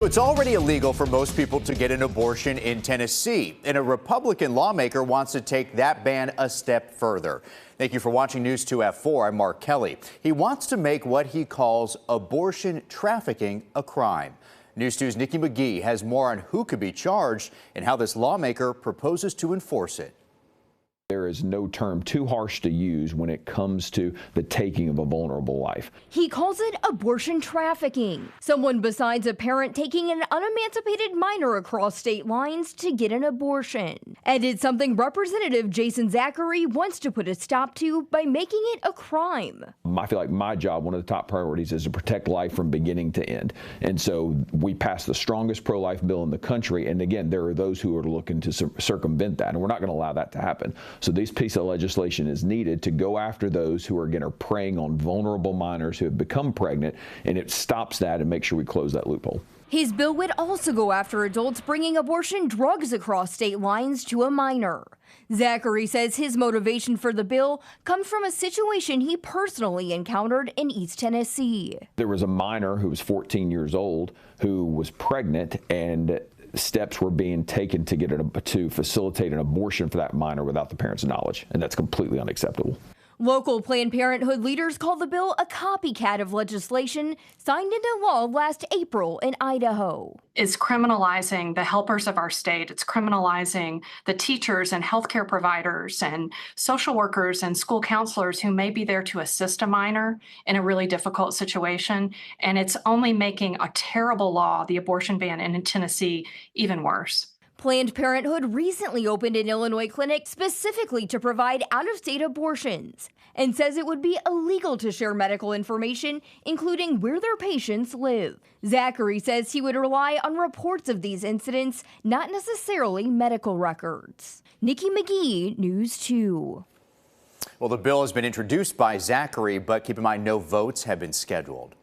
It's already illegal for most people to get an abortion in Tennessee, and a Republican lawmaker wants to take that ban a step further. Thank you for watching News 2 F4. I'm Mark Kelly. He wants to make what he calls abortion trafficking a crime. News 2's Nikki McGee has more on who could be charged and how this lawmaker proposes to enforce it. There is no term too harsh to use when it comes to the taking of a vulnerable life. He calls it abortion trafficking. Someone besides a parent taking an unemancipated minor across state lines to get an abortion. And it's something Representative Jason Zachary wants to put a stop to by making it a crime. I feel like my job, one of the top priorities, is to protect life from beginning to end. And so we passed the strongest pro-life bill in the country. And again, there are those who are looking to circumvent that, and we're not going to allow that to happen. So this piece of legislation is needed to go after those who are preying on vulnerable minors who have become pregnant, and it stops that and make sure we close that loophole. His bill would also go after adults bringing abortion drugs across state lines to a minor. Zachary says his motivation for the bill comes from a situation he personally encountered in East Tennessee. There was a minor who was 14 years old who was pregnant, and steps were being taken to facilitate an abortion for that minor without the parent's knowledge, and that's completely unacceptable. Local Planned Parenthood leaders call the bill a copycat of legislation signed into law last April in Idaho. It's criminalizing the helpers of our state. It's criminalizing the teachers and healthcare providers and social workers and school counselors who may be there to assist a minor in a really difficult situation. And it's only making a terrible law, the abortion ban in Tennessee, even worse. Planned Parenthood recently opened an Illinois clinic specifically to provide out-of-state abortions and says it would be illegal to share medical information, including where their patients live. Zachary says he would rely on reports of these incidents, not necessarily medical records. Nikki McGee, News 2. Well, the bill has been introduced by Zachary, but keep in mind no votes have been scheduled.